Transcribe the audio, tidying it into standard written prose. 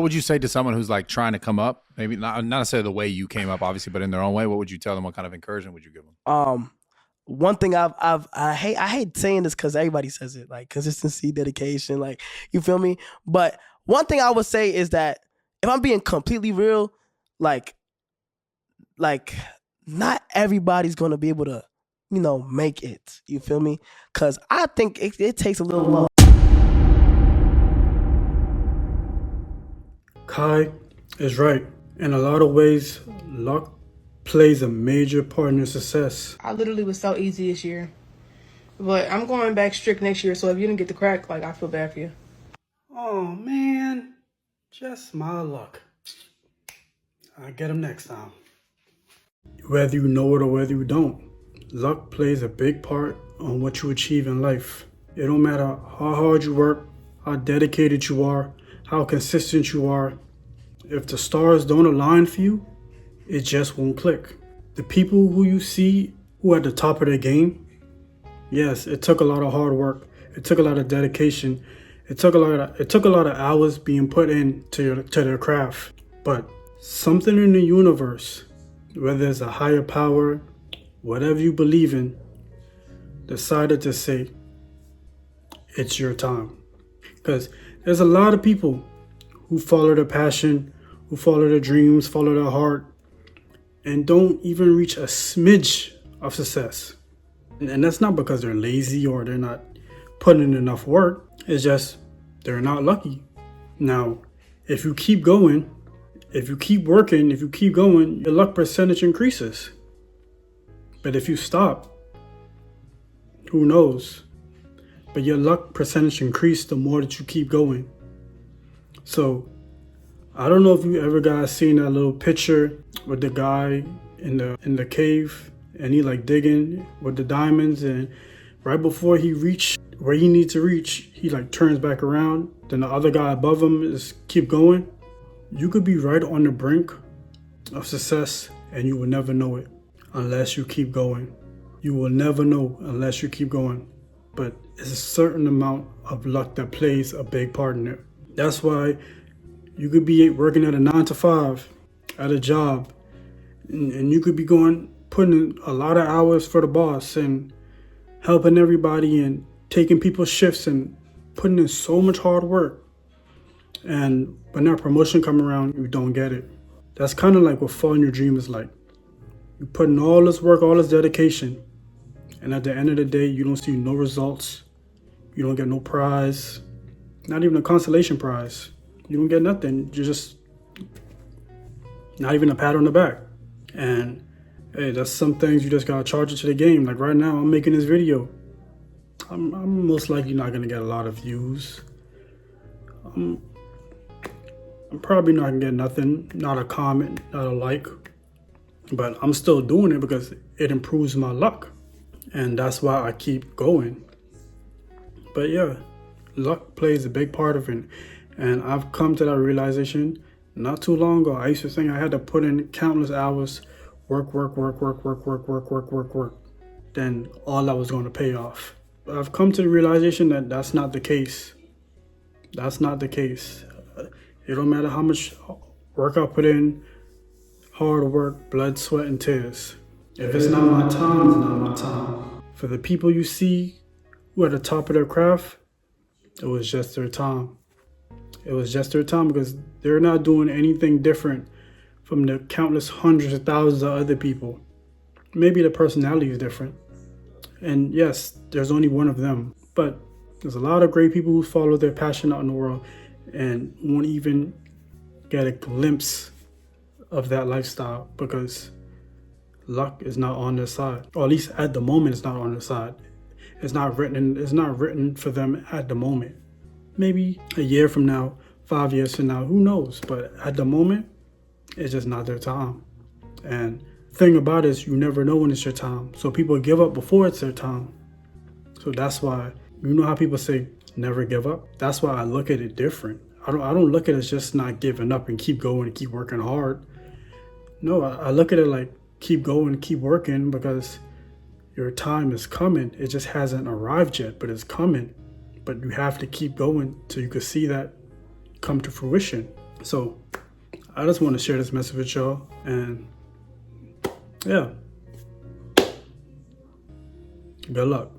What would you say to someone who's like trying to come up? Maybe not necessarily the way you came up, obviously, but in their own way. What would you tell them? What kind of encouragement would you give them? Um, One thing I hate saying this because everybody says it, like consistency, dedication, like you feel me. But one thing I would say is that if I'm being completely real, like like not everybody's gonna be able to, make it. You feel me? Because I think it takes a little luck. Kai is right. In a lot of ways, luck plays a major part in your success. I literally was so easy this year. But I'm going back strict next year, so if you didn't get the crack, like, I feel bad for you. Oh man, just my luck. I'll get him next time. Whether you know it or whether you don't, luck plays a big part on what you achieve in life. It don't matter how hard you work, how dedicated you are, how consistent you are. If the stars don't align for you, it just won't click. The people who you see who are at the top of their game, yes, it took a lot of hard work. It took a lot of dedication. It took a lot of hours being put into to their craft. But something in the universe, whether it's a higher power, whatever you believe in, decided to say, it's your time. Because there's a lot of people who follow their passion, who follow their dreams, follow their heart, and don't even reach a smidge of success. And that's not because they're lazy or they're not putting in enough work. It's just they're not lucky. Now, if you keep going, if you keep working, if you keep going, your luck percentage increases. But if you stop, who knows? But your luck percentage increases the more that you keep going. So, I don't know if you ever guys seen that little picture with the guy in the cave and he like digging with the diamonds, and right before he reached where he needs to reach, he like turns back around. Then the other guy above him is keep going. You could be right on the brink of success and you will never know it unless you keep going. You will never know unless you keep going. But it's a certain amount of luck that plays a big part in it. That's why you could be working at a 9 to 5 at a job, and you could be putting in a lot of hours for the boss and helping everybody and taking people's shifts and putting in so much hard work. And when that promotion come around, you don't get it. That's kind of like what following your dream is like. You put in all this work, all this dedication, and at the end of the day, you don't see no results. You don't get no prize, not even a consolation prize. You don't get nothing. You're just not even a pat on the back. And hey, that's some things you just gotta charge it to the game. Like right now, I'm making this video. I'm most likely not gonna get a lot of views. I'm probably not gonna get nothing, not a comment, not a like. But I'm still doing it because it improves my luck. And that's why I keep going. But yeah, luck plays a big part of it. And I've come to that realization not too long ago. I used to think I had to put in countless hours, work. Then all that was going to pay off. But I've come to the realization that that's not the case. That's not the case. It don't matter how much work I put in, hard work, blood, sweat, and tears. If it's not my time, it's not my time. For the people you see who are at the top of their craft, it was just their time. It was just their time because they're not doing anything different from the countless hundreds of thousands of other people. Maybe the personality is different. And yes, there's only one of them. But there's a lot of great people who follow their passion out in the world and won't even get a glimpse of that lifestyle because luck is not on their side. Or at least at the moment, it's not on their side. It's not written for them at the moment. Maybe a year from now, 5 years from now, who knows? But at the moment, it's just not their time. And the thing about it is you never know when it's your time. So people give up before it's their time. So that's why, you know how people say, never give up? That's why I look at it different. I don't look at it as just not giving up and keep going and keep working hard. No, I look at it like keep going, keep working because your time is coming. It just hasn't arrived yet, but it's coming. But you have to keep going so you can see that come to fruition. So I just want to share this message with y'all, and yeah, good luck.